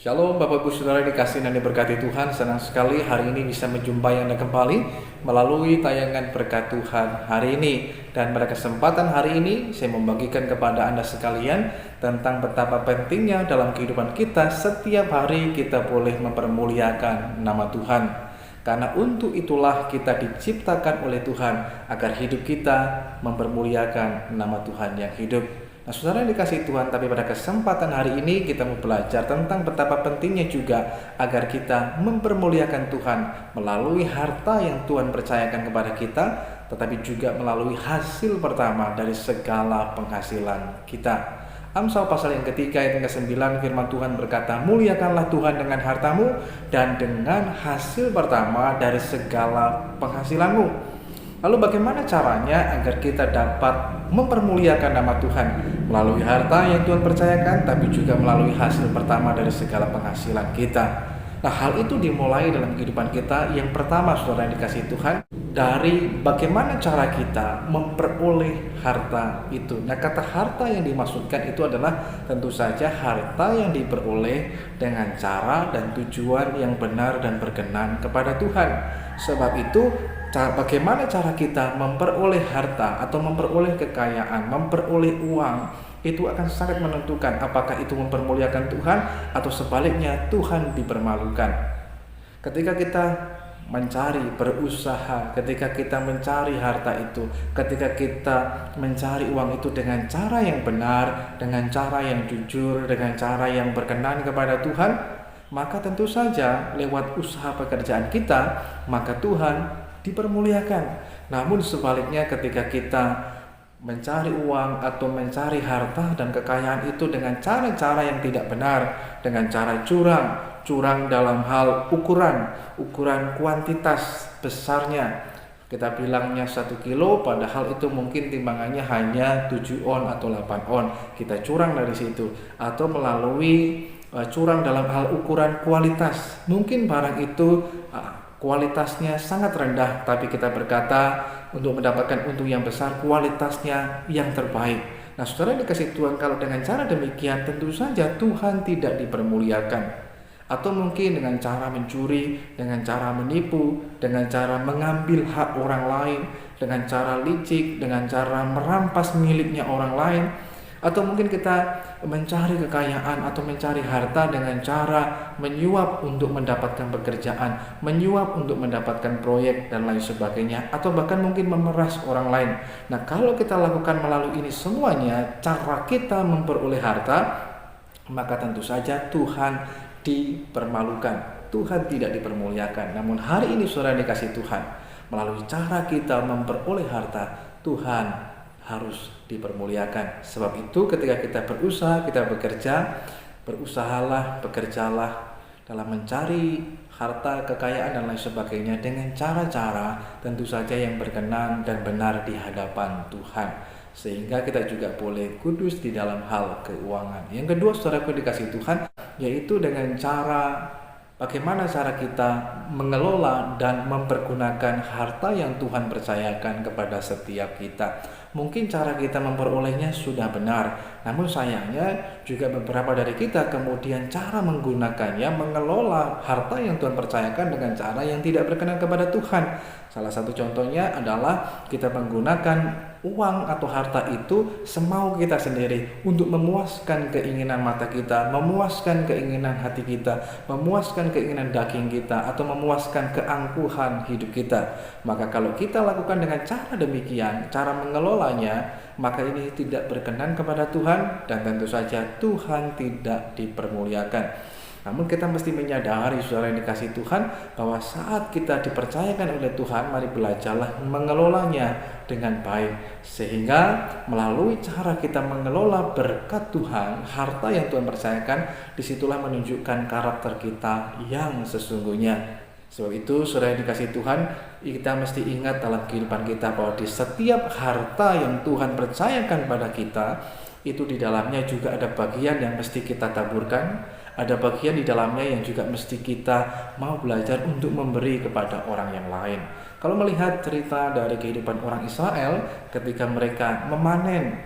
Shalom Bapak Ibu Saudara dikasihi dan diberkati Tuhan. Senang sekali hari ini bisa menjumpai Anda kembali melalui tayangan berkat Tuhan hari ini. Dan pada kesempatan hari ini saya membagikan kepada Anda sekalian tentang betapa pentingnya dalam kehidupan kita setiap hari kita boleh mempermuliakan nama Tuhan. Karena untuk itulah kita diciptakan oleh Tuhan agar hidup kita mempermuliakan nama Tuhan yang hidup. Nah, saudara yang dikasihi Tuhan, tapi pada kesempatan hari ini kita mau belajar tentang betapa pentingnya juga agar kita mempermuliakan Tuhan melalui harta yang Tuhan percayakan kepada kita, tetapi juga melalui hasil pertama dari segala penghasilan kita. Amsal pasal yang ketiga ayat yang ke-9 firman Tuhan berkata, "Muliakanlah Tuhan dengan hartamu dan dengan hasil pertama dari segala penghasilanmu." Lalu bagaimana caranya agar kita dapat mempermuliakan nama Tuhan? Melalui harta yang Tuhan percayakan, tapi juga melalui hasil pertama dari segala penghasilan kita. Nah, hal itu dimulai dalam kehidupan kita. Yang pertama, saudara yang dikasihi Tuhan, dari bagaimana cara kita memperoleh harta itu. Nah, kata harta yang dimaksudkan itu adalah tentu saja harta yang diperoleh dengan cara dan tujuan yang benar dan berkenan kepada Tuhan. Sebab itu, bagaimana cara kita memperoleh harta atau memperoleh kekayaan, memperoleh uang, itu akan sangat menentukan apakah itu mempermuliakan Tuhan atau sebaliknya Tuhan dipermalukan. Ketika kita mencari, berusaha, ketika kita mencari harta itu, ketika kita mencari uang itu dengan cara yang benar, dengan cara yang jujur, dengan cara yang berkenan kepada Tuhan, maka tentu saja lewat usaha pekerjaan kita, maka Tuhan dipermuliakan. Namun sebaliknya ketika kita mencari uang atau mencari harta dan kekayaan itu dengan cara-cara yang tidak benar, dengan cara curang dalam hal ukuran kuantitas besarnya. Kita bilangnya 1 kilo, padahal itu mungkin timbangannya hanya 7 on atau 8 on. Kita curang dari situ. Atau melalui curang dalam hal ukuran kualitas. Mungkin barang itu kualitasnya sangat rendah, tapi kita berkata untuk mendapatkan untung yang besar, kualitasnya yang terbaik. Nah, saudara dikasih Tuhan, kalau dengan cara demikian tentu saja Tuhan tidak dipermuliakan. Atau mungkin dengan cara mencuri, dengan cara menipu, dengan cara mengambil hak orang lain, dengan cara licik, dengan cara merampas miliknya orang lain. Atau mungkin kita mencari kekayaan atau mencari harta dengan cara menyuap untuk mendapatkan pekerjaan, menyuap untuk mendapatkan proyek dan lain sebagainya, atau bahkan mungkin memeras orang lain. Nah, kalau kita lakukan melalui ini semuanya, cara kita memperoleh harta, maka tentu saja Tuhan dipermalukan, Tuhan tidak dipermuliakan. Namun hari ini saudara dikasih Tuhan, melalui cara kita memperoleh harta, Tuhan harus dipermuliakan. Sebab itu ketika kita berusaha, kita bekerja, berusahalah, bekerjalah dalam mencari harta, kekayaan dan lain sebagainya dengan cara-cara tentu saja yang berkenan dan benar di hadapan Tuhan. Sehingga kita juga boleh kudus di dalam hal keuangan. Yang kedua, saudaraku dikasih Tuhan, yaitu dengan cara bagaimana cara kita mengelola dan mempergunakan harta yang Tuhan percayakan kepada setiap kita. Mungkin cara kita memperolehnya sudah benar, namun sayangnya juga beberapa dari kita kemudian cara menggunakannya, mengelola harta yang Tuhan percayakan dengan cara yang tidak berkenan kepada Tuhan. Salah satu contohnya adalah kita menggunakan uang atau harta itu semau kita sendiri untuk memuaskan keinginan mata kita, memuaskan keinginan hati kita, memuaskan keinginan daging kita, atau memuaskan keangkuhan hidup kita. Maka kalau kita lakukan dengan cara demikian, cara mengelolanya, maka ini tidak berkenan kepada Tuhan dan tentu saja Tuhan tidak dipermuliakan. Namun kita mesti menyadari, saudara yang dikasih Tuhan, bahwa saat kita dipercayakan oleh Tuhan, mari belajarlah mengelolanya dengan baik. Sehingga melalui cara kita mengelola berkat Tuhan, harta yang Tuhan percayakan, disitulah menunjukkan karakter kita yang sesungguhnya. Sebab itu, saudara yang dikasih Tuhan, kita mesti ingat dalam kehidupan kita bahwa di setiap harta yang Tuhan percayakan pada kita, itu di dalamnya juga ada bagian yang mesti kita taburkan, ada bagian di dalamnya yang juga mesti kita mau belajar untuk memberi kepada orang yang lain. Kalau melihat cerita dari kehidupan orang Israel, ketika mereka memanen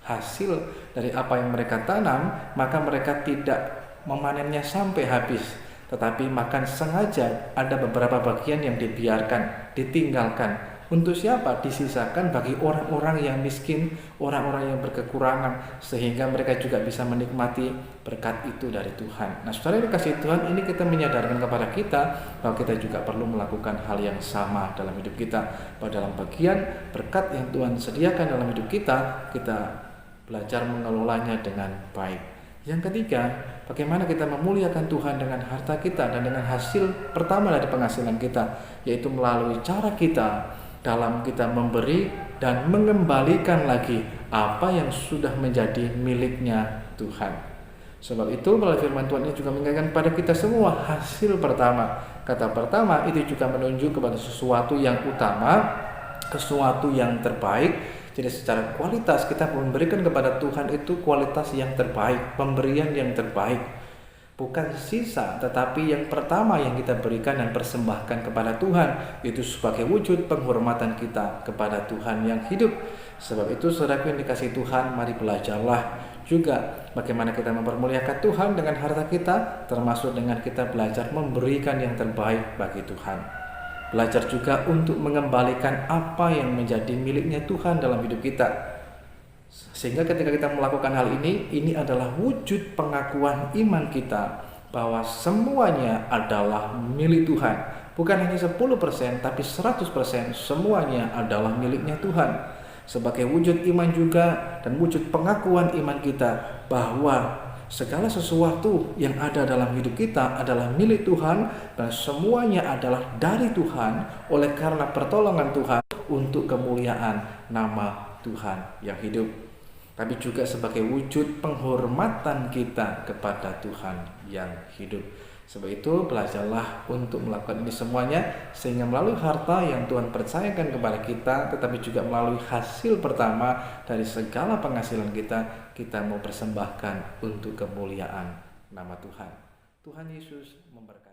hasil dari apa yang mereka tanam, maka mereka tidak memanennya sampai habis, tetapi makan sengaja ada beberapa bagian yang dibiarkan, ditinggalkan. Untuk siapa? Disisakan bagi orang-orang yang miskin, orang-orang yang berkekurangan, sehingga mereka juga bisa menikmati berkat itu dari Tuhan. Nah, saudara yang dikasihi Tuhan, ini kita menyadarkan kepada kita bahwa kita juga perlu melakukan hal yang sama dalam hidup kita. Bahwa dalam bagian berkat yang Tuhan sediakan dalam hidup kita, kita belajar mengelolanya dengan baik. Yang ketiga, bagaimana kita memuliakan Tuhan dengan harta kita dan dengan hasil pertama dari penghasilan kita, yaitu melalui cara kita dalam kita memberi dan mengembalikan lagi apa yang sudah menjadi miliknya Tuhan. Sebab itu melalui firman Tuhan ini juga mengingatkan pada kita semua hasil pertama. Kata pertama itu juga menunjuk kepada sesuatu yang utama, sesuatu yang terbaik. Jadi secara kualitas kita memberikan kepada Tuhan itu kualitas yang terbaik, pemberian yang terbaik. Bukan sisa, tetapi yang pertama yang kita berikan dan persembahkan kepada Tuhan itu sebagai wujud penghormatan kita kepada Tuhan yang hidup. Sebab itu saudaraku yang dikasihi Tuhan, mari belajarlah juga bagaimana kita mempermuliakan Tuhan dengan harta kita, termasuk dengan kita belajar memberikan yang terbaik bagi Tuhan. Belajar juga untuk mengembalikan apa yang menjadi miliknya Tuhan dalam hidup kita. Sehingga ketika kita melakukan hal ini adalah wujud pengakuan iman kita bahwa semuanya adalah milik Tuhan. Bukan hanya 10%, tapi 100% semuanya adalah miliknya Tuhan. Sebagai wujud iman juga dan wujud pengakuan iman kita bahwa segala sesuatu yang ada dalam hidup kita adalah milik Tuhan dan semuanya adalah dari Tuhan oleh karena pertolongan Tuhan untuk kemuliaan nama Tuhan yang hidup. Tapi juga sebagai wujud penghormatan kita kepada Tuhan yang hidup. Sebab itu belajarlah untuk melakukan ini semuanya, sehingga melalui harta yang Tuhan percayakan kepada kita, tetapi juga melalui hasil pertama dari segala penghasilan kita, kita mau persembahkan untuk kemuliaan nama Tuhan. Tuhan Yesus memberkati.